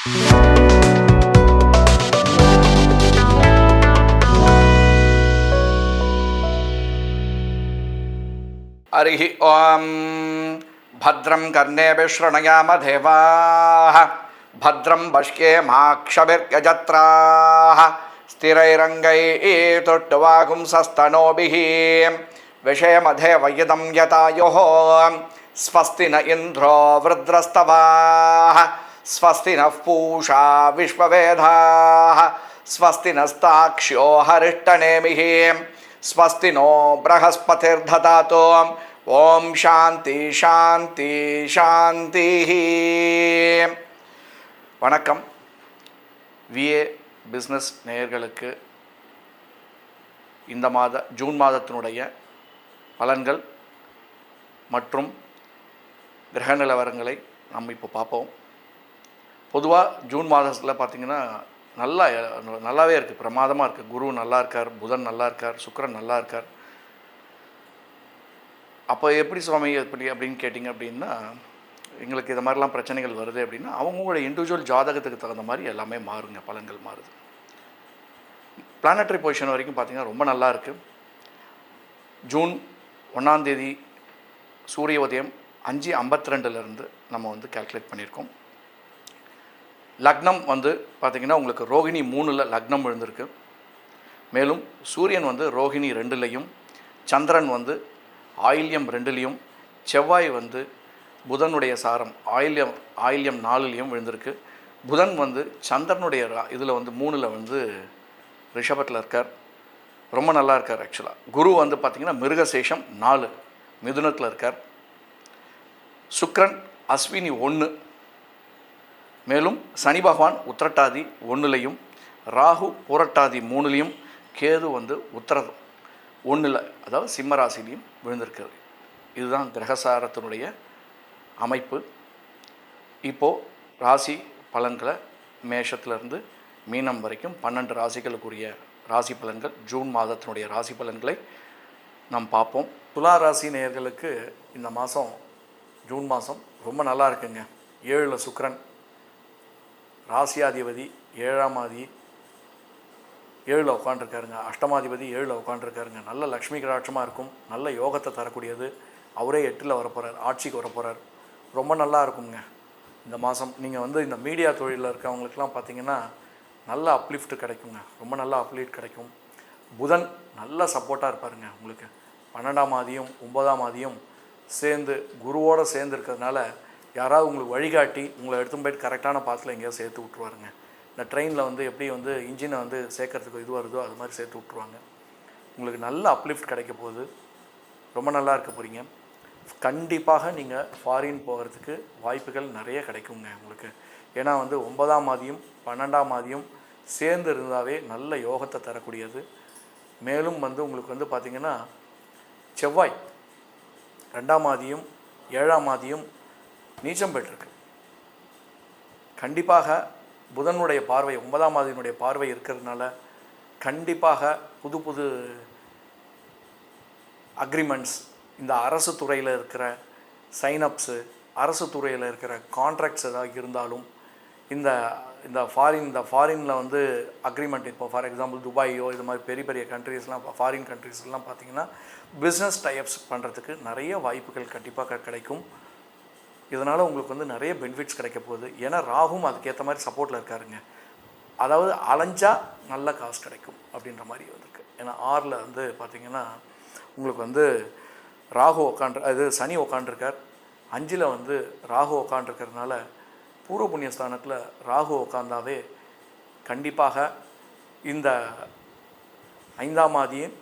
हरिः ॐ भद्रं कर्णेभिः शृणुयाम देवाः भद्रं पश्येमाक्षभिर्यजत्राः स्थिरैरङ्गैस्तुष्टुवागुंसस्तनूभिः विषयमधेवयिदं यतायुः स्वस्ति न इन्द्रो वृद्रस्तवाः स्वस्ति नः पूषा विश्ववेदाः स्वस्ति नस्ताक्ष्यो हरिष्टनेमिः स्वस्ति नो बृहस्पतिर्दधातु ओम शांति शांति शांति. வணக்கம். விஏ பிஸ்னஸ் நேயர்களுக்கு இந்த ஜூன் மாதத்தினுடைய பலன்கள் மற்றும் கிரக நிலவரங்களை நம்ம இப்போ பார்ப்போம். பொதுவாக ஜூன் மாதத்தில் பார்த்திங்கன்னா நல்லாவே இருக்குது, பிரமாதமாக இருக்குது. குரு நல்லா இருக்கார், புதன் நல்லா இருக்கார், சுக்கிரன் நல்லா இருக்கார். அப்போ எப்படி சுவாமி அப்படின்னு கேட்டிங்க அப்படின்னா, எங்களுக்கு இது மாதிரிலாம் பிரச்சனைகள் வருது அப்படின்னா அவங்களோட இண்டிவிஜுவல் ஜாதகத்துக்கு தகுந்த மாதிரி எல்லாமே மாறுங்க, பலன்கள் மாறுது. பிளானட்டரி பொசிஷன் வரைக்கும் பார்த்திங்கன்னா ரொம்ப நல்லா இருக்குது. ஜூன் 1ஆம் தேதி சூரிய உதயம் 5:52 நம்ம கால்குலேட் பண்ணியிருக்கோம். லக்னம் பார்த்திங்கன்னா உங்களுக்கு ரோகிணி 3ல் லக்னம் விழுந்திருக்கு. மேலும் சூரியன் ரோகிணி 2லையும், சந்திரன் ஆயில்யம் 2லையும், செவ்வாய் புதனுடைய சாரம் ஆயில்யம் 4லையும் விழுந்திருக்கு. புதன் சந்திரனுடைய இதில் 3ல் ரிஷபத்தில் இருக்கார், ரொம்ப நல்லா இருக்கார். ஆக்சுவலாக குரு பார்த்திங்கன்னா மிருகசேஷம் 4 மிதுனத்தில் இருக்கார். சுக்கிரன் அஸ்வினி 1, மேலும் சனி பகவான் உத்திரட்டாதி 1லையும், ராகு புரட்டாதி 3லையும், கேது உத்திரம் 1ல் அதாவது சிம்ம ராசிலையும் விழுந்திருக்கிறது. இதுதான் கிரகசாரத்தினுடைய அமைப்பு. இப்போது ராசி பலன்களை மேஷத்திலிருந்து மீனம் வரைக்கும் 12 ராசிகளுக்குரிய ராசி பலன்கள், ஜூன் மாதத்தினுடைய ராசி பலன்களை நாம் பார்ப்போம். துலா ராசி நேயர்களுக்கு இந்த மாதம் ஜூன் மாதம் ரொம்ப நல்லா இருக்குங்க. 7ல் சுக்கிரன், ராசியாதிபதி 7ஆம் ஆதி 7ல் உட்காண்டிருக்காருங்க. அஷ்டமாதிபதி 7ல் உட்காண்டிருக்காருங்க. நல்ல லக்ஷ்மி கடாட்சமாக இருக்கும், நல்ல யோகத்தை தரக்கூடியது. அவரே 8ல் வரப்போகிறார், ஆட்சிக்கு வரப்போகிறார். ரொம்ப நல்லா இருக்குங்க இந்த மாதம். நீங்கள் இந்த மீடியா தொழிலில் இருக்கவங்களுக்கெல்லாம் பார்த்திங்கன்னா நல்ல அப்லிஃப்ட் கிடைக்குங்க, ரொம்ப நல்ல அப்லிஃப்ட் கிடைக்கும். புதன் நல்ல சப்போர்ட்டாக இருப்பாருங்க உங்களுக்கு. 12ஆம் ஆதியும் 9ஆம் ஆதியும் சேர்ந்து குருவோடு சேர்ந்து இருக்கிறதுனால யாராவது உங்களுக்கு வழிகாட்டி உங்களை எடுத்து போய்ட்டு கரெக்டான பாத்தில் எங்கேயாவது சேர்த்து விட்ருவாருங்க. இந்த ட்ரெயினில் எப்படி இன்ஜினை சேர்க்கறதுக்கு இது வருதோ அது மாதிரி சேர்த்து விட்ருவாங்க. உங்களுக்கு நல்ல அப்லிஃப்ட் கிடைக்க போகுது, ரொம்ப நல்லா இருக்க போகிறீங்க. கண்டிப்பாக நீங்கள் ஃபாரின் போகிறதுக்கு வாய்ப்புகள் நிறைய கிடைக்குங்க உங்களுக்கு. ஏன்னா 9ஆம் ஆதியும் 12ஆம் ஆதியும் சேர்ந்து இருந்தாவே நல்ல யோகத்தை தரக்கூடியது. மேலும் உங்களுக்கு பார்த்திங்கன்னா செவ்வாய் 2ஆம் ஆதியும் 7ஆம் ஆதியும் நீச்சம் பெற்றிருக்கு. கண்டிப்பாக புதனுடைய பார்வை 9ஆம் ஆதியினுடைய பார்வை இருக்கிறதுனால கண்டிப்பாக புது புது அக்ரிமெண்ட்ஸ், இந்த அரசு துறையில் இருக்கிற சைனப்ஸு, அரசு துறையில் இருக்கிற கான்ட்ராக்ட்ஸ் ஏதாவது இருந்தாலும் இந்த இந்த ஃபாரினில் அக்ரிமெண்ட், இப்போ ஃபார் எக்ஸாம்பிள் துபாயோ இது மாதிரி பெரிய பெரிய கண்ட்ரீஸ்லாம், ஃபாரின் கண்ட்ரீஸ்லாம் பார்த்திங்கன்னா பிஸ்னஸ் டைப்ஸ் பண்ணுறதுக்கு நிறைய வாய்ப்புகள் கண்டிப்பாக கிடைக்கும். இதனால் உங்களுக்கு நிறைய பெனிஃபிட்ஸ் கிடைக்க போகுது. ஏன்னா ராகும் அதுக்கேற்ற மாதிரி சப்போர்ட்டில் இருக்காருங்க. அதாவது அலைஞ்சா நல்ல காசு கிடைக்கும் அப்படின்ற மாதிரி வந்திருக்கு. ஏன்னா 6ல் பார்த்திங்கன்னா உங்களுக்கு ராகு சனி உக்காண்டிருக்கார். 5ல் ராகு உக்காண்டிருக்கிறதுனால பூர்வ புண்ணியஸ்தானத்தில் ராகு உட்காந்தாவே கண்டிப்பாக இந்த 5ஆம் ஆதியின்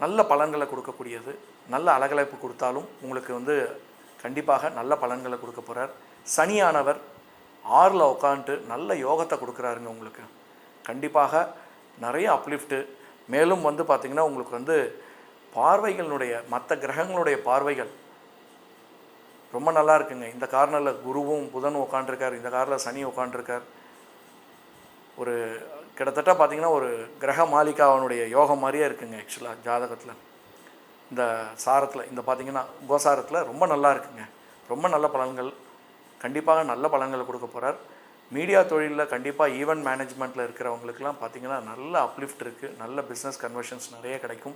நல்ல பலன்களை கொடுக்கக்கூடியது. நல்ல அலகலைப்பு கொடுத்தாலும் உங்களுக்கு கண்டிப்பாக நல்ல பலன்களை கொடுக்க போகிறார். சனியானவர் 6ல் உட்காந்துட்டு நல்ல யோகத்தை கொடுக்குறாருங்க உங்களுக்கு. கண்டிப்பாக நிறைய அப்லிஃப்ட்டு. மேலும் பார்த்திங்கன்னா உங்களுக்கு பார்வைகளினுடைய மற்ற கிரகங்களுடைய பார்வைகள் ரொம்ப நல்லா இருக்குங்க. இந்த கார்னரில் குருவும் புதனும் உட்காண்டிருக்கார், இந்த காரில் சனி உட்காண்டிருக்கார். ஒரு கிட்டத்தட்ட பார்த்திங்கன்னா ஒரு கிரக மாளிகாவனுடைய யோகம் மாதிரியே இருக்குங்க ஆக்சுவலாக ஜாதகத்தில். இந்த சாரத்தில் இந்த பார்த்திங்கன்னா கோசாரத்தில் ரொம்ப நல்லா இருக்குங்க. ரொம்ப நல்ல பலன்கள், கண்டிப்பாக நல்ல பலன்களை கொடுக்க போகிறார். மீடியா தொழிலில் கண்டிப்பாக ஈவெண்ட் மேனேஜ்மெண்ட்டில் இருக்கிறவங்களுக்குலாம் பார்த்திங்கன்னா நல்ல அப்லிஃப்ட் இருக்குது, நல்ல பிஸ்னஸ் கன்வர்ஷன்ஸ் நிறைய கிடைக்கும்.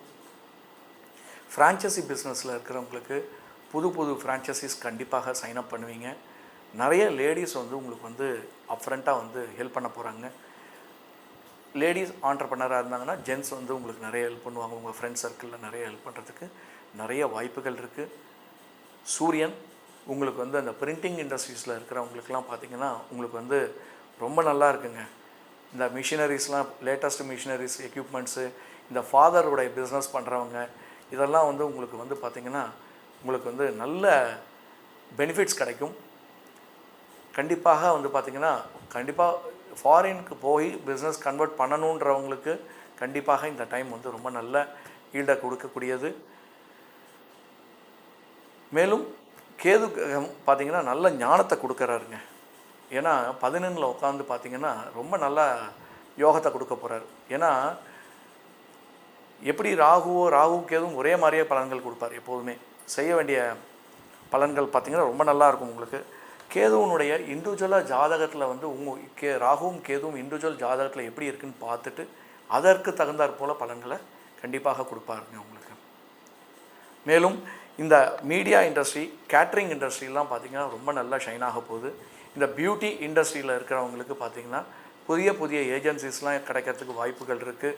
ஃப்ரான்ச்சைசி பிஸ்னஸில் இருக்கிறவங்களுக்கு புது புது ஃப்ரான்ச்சைசிஸ் கண்டிப்பாக சைன்அப் பண்ணுவீங்க. நிறைய லேடிஸ் வந்து உங்களுக்கு வந்து அப்ஃப்ரண்ட்டாக வந்து ஹெல்ப் பண்ண போகிறாங்க. லேடிஸ் ஆண்டர்ப்ரனராக இருந்தாங்கன்னா ஜென்ட்ஸ் வந்து உங்களுக்கு நிறைய ஹெல்ப் பண்ணுவாங்க. உங்கள் ஃப்ரெண்ட் சர்க்கிளில் நிறைய ஹெல்ப் பண்ணுறதுக்கு நிறைய வாய்ப்புகள் இருக்குது. சூரியன் உங்களுக்கு வந்து அந்த பிரிண்டிங் இண்டஸ்ட்ரீஸில் இருக்கிறவங்களுக்குலாம் பார்த்திங்கன்னா உங்களுக்கு வந்து ரொம்ப நல்லா இருக்குங்க. இந்த மிஷினரிஸ்லாம், லேட்டஸ்ட் மிஷினரிஸ், எக்யூப்மெண்ட்ஸு, இந்த ஃபாதருடைய பிஸ்னஸ் பண்ணுறவங்க, இதெல்லாம் வந்து உங்களுக்கு வந்து பார்த்திங்கன்னா உங்களுக்கு வந்து நல்ல பெனிஃபிட்ஸ் கிடைக்கும். கண்டிப்பாக வந்து பார்த்திங்கன்னா கண்டிப்பாக ஃபாரினுக்கு போய் பிஸ்னஸ் கன்வெர்ட் பண்ணணுன்றவங்களுக்கு கண்டிப்பாக இந்த டைம் வந்து ரொம்ப நல்ல ஈல்டை கொடுக்கக்கூடியது. மேலும் கேது பார்த்திங்கன்னா நல்ல ஞானத்தை கொடுக்குறாருங்க. ஏன்னா 11ல் உட்காந்து பார்த்திங்கன்னா ரொம்ப நல்லா யோகத்தை கொடுக்க போகிறார். ஏன்னா எப்படி ராகு கேதுவும் ஒரே மாதிரியே பலன்கள் கொடுப்பார். எப்போதுமே செய்ய வேண்டிய பலன்கள் பார்த்திங்கன்னா ரொம்ப நல்லாயிருக்கும். உங்களுக்கு கேதுவனுடைய இண்டிவிஜுவலாக ஜாதகத்தில் வந்து ராகுவும் கேதுவும் இண்டிவிஜுவல் ஜாதகத்தில் எப்படி இருக்குதுன்னு பார்த்துட்டு அதற்கு தகுந்தாற் போல் பலன்களை கண்டிப்பாக கொடுப்பாருங்க உங்களுக்கு. மேலும் இந்த மீடியா இண்டஸ்ட்ரி, கேட்ரிங் இண்டஸ்ட்ரிலாம் பார்த்திங்கன்னா ரொம்ப நல்லா ஷைன் ஆக போகுது. இந்த பியூட்டி இண்டஸ்ட்ரியில் இருக்கிறவங்களுக்கு பார்த்திங்கன்னா புதிய புதிய ஏஜென்சிஸ்லாம் கிடைக்கிறதுக்கு வாய்ப்புகள் இருக்குது.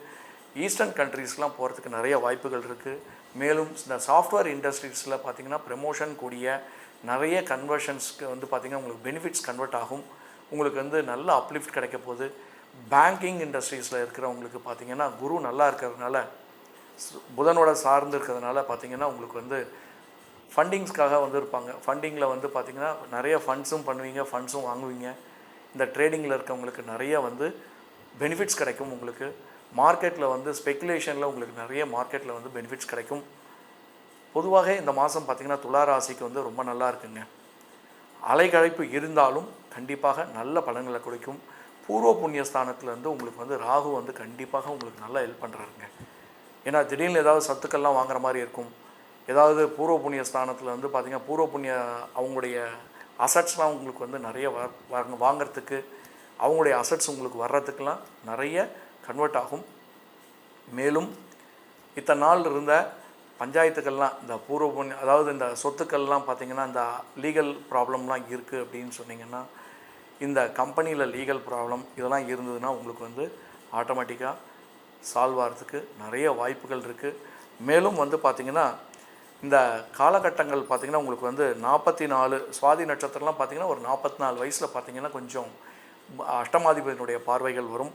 ஈஸ்டர்ன் கண்ட்ரீஸ்லாம் போகிறதுக்கு நிறைய வாய்ப்புகள் இருக்குது. மேலும் இந்த சாஃப்ட்வேர் இண்டஸ்ட்ரீஸில் பார்த்திங்கன்னா ப்ரமோஷன் கூடிய நிறைய கன்வர்ஷன்ஸ்க்கு வந்து பார்த்திங்கன்னா உங்களுக்கு பெனிஃபிட்ஸ் கன்வெர்ட் ஆகும். உங்களுக்கு வந்து நல்ல அப்லிஃப்ட் கிடைக்க போகுது. பேங்கிங் இண்டஸ்ட்ரீஸில் இருக்கிறவங்களுக்கு பார்த்திங்கன்னா குரு நல்லா இருக்கிறதுனால, புதனோட சார்ந்து இருக்கிறதுனால பார்த்திங்கன்னா உங்களுக்கு வந்து ஃபண்டிங்ஸ்க்காக வந்து இருப்பாங்க. ஃபண்டிங்கில் வந்து பார்த்திங்கன்னா நிறைய ஃபண்ட்ஸும் பண்ணுவீங்க, ஃபண்ட்ஸும் வாங்குவீங்க. இந்த ட்ரேடிங்கில் இருக்கவங்களுக்கு நிறைய வந்து பெனிஃபிட்ஸ் கிடைக்கும். உங்களுக்கு மார்க்கெட்டில் வந்து ஸ்பெக்குலேஷனில் உங்களுக்கு நிறைய மார்க்கெட்டில் வந்து பெனிஃபிட்ஸ் கிடைக்கும். பொதுவாக இந்த மாதம் பார்த்திங்கன்னா துலா ராசிக்கு வந்து ரொம்ப நல்லா இருக்குங்க. அலைகளைப்பு இருந்தாலும் கண்டிப்பாக நல்ல பலன்களை கொடுக்கும். பூர்வ புண்ணிய ஸ்தானத்துலேருந்து உங்களுக்கு வந்து ராகு வந்து கண்டிப்பாக உங்களுக்கு நல்லா ஹெல்ப் பண்ணுறாருங்க. ஏன்னா திடீர்னு ஏதாவது சத்துக்கள்லாம் வாங்குற மாதிரி இருக்கும். ஏதாவது பூர்வ புண்ணிய ஸ்தானத்தில் வந்து பார்த்திங்கன்னா பூர்வ புண்ணிய அவங்களுடைய அசட்ஸ்லாம் உங்களுக்கு வந்து நிறைய வாங்கிறதுக்கு, அவங்களுடைய அசட்ஸ் உங்களுக்கு வர்றதுக்கெலாம் நிறைய கன்வெர்ட் ஆகும். மேலும் இத்தனை நாள் இருந்த பஞ்சாயத்துக்கள்லாம், இந்த பூர்வ புண்ணிய அதாவது இந்த சொத்துக்கள்லாம் பார்த்திங்கன்னா இந்த லீகல் ப்ராப்ளம்லாம் இருக்குது அப்படின்னு சொன்னிங்கன்னா, இந்த கம்பெனியில் லீகல் ப்ராப்ளம் இதெல்லாம் இருந்ததுன்னா உங்களுக்கு வந்து ஆட்டோமேட்டிக்காக சால்வ் ஆகிறதுக்கு நிறைய வாய்ப்புகள் இருக்குது. மேலும் வந்து பார்த்திங்கன்னா இந்த காலகட்டங்கள் பார்த்திங்கன்னா உங்களுக்கு வந்து 44 சுவாதி நட்சத்திரம்லாம் பார்த்திங்கன்னா ஒரு 44 வயசில் பார்த்திங்கன்னா கொஞ்சம் அஷ்டமாதிபதியினுடைய பார்வைகள் வரும்.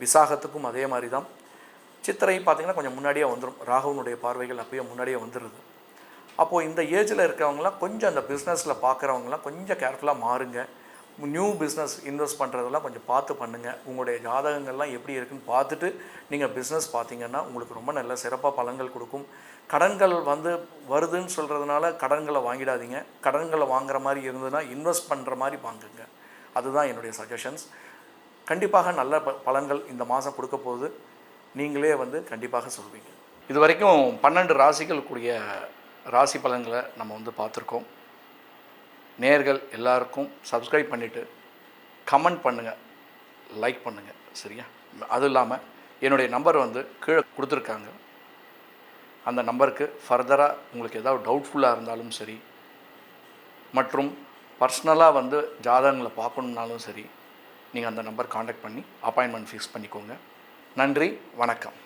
விசாகத்துக்கும் அதே மாதிரி தான். சித்திரை பார்த்திங்கன்னா கொஞ்சம் முன்னாடியே வந்துடும். ராகுவனுடைய பார்வைகள் அப்பயே முன்னாடியே வந்துடுது. அப்போது இந்த ஏஜில் இருக்கிறவங்களாம் கொஞ்சம் அந்த பிஸ்னஸில் பார்க்குறவங்களாம் கொஞ்சம் கேர்ஃபுல்லாக மாறுங்க. நியூ பிஸ்னஸ் இன்வெஸ்ட் பண்ணுறதெல்லாம் கொஞ்சம் பார்த்து பண்ணுங்கள். உங்களுடைய ஜாதகங்கள்லாம் எப்படி இருக்குதுன்னு பார்த்துட்டு நீங்கள் பிஸ்னஸ் பார்த்தீங்கன்னா உங்களுக்கு ரொம்ப நல்ல சிறப்பாக பலன்கள் கொடுக்கும். கடன்கள் வந்து வருதுன்னு சொல்கிறதுனால கடன்களை வாங்கிடாதீங்க. கடன்களை வாங்குற மாதிரி இருந்ததுன்னா இன்வெஸ்ட் பண்ணுற மாதிரி வாங்குங்க. அதுதான் என்னுடைய சஜஷன்ஸ். கண்டிப்பாக நல்ல பலன்கள் இந்த மாதம் கொடுக்க போகுது. நீங்களே வந்து கண்டிப்பாக சொல்வீங்க. இது வரைக்கும் 12 ராசிகளுக்குரிய ராசி பலன்களை நம்ம வந்து பார்த்துருக்கோம். நேயர்கள் எல்லாருக்கும் சப்ஸ்கிரைப் பண்ணிவிட்டு கமெண்ட் பண்ணுங்கள், லைக் பண்ணுங்கள். சரியா? அதுவும் இல்லாமல் என்னுடைய நம்பர் வந்து கீழே கொடுத்துருக்காங்க. அந்த நம்பருக்கு ஃபர்தராக உங்களுக்கு ஏதாவது டவுட்ஃபுல்லாக இருந்தாலும் சரி, மற்றும் பர்சனலாக வந்து ஜாதகங்களை பார்க்கணுன்னாலும் சரி, நீங்கள் அந்த நம்பர் காண்டாக்ட் பண்ணி அப்பாயின்மெண்ட் ஃபிக்ஸ் பண்ணிக்கோங்க. நன்றி, வணக்கம்.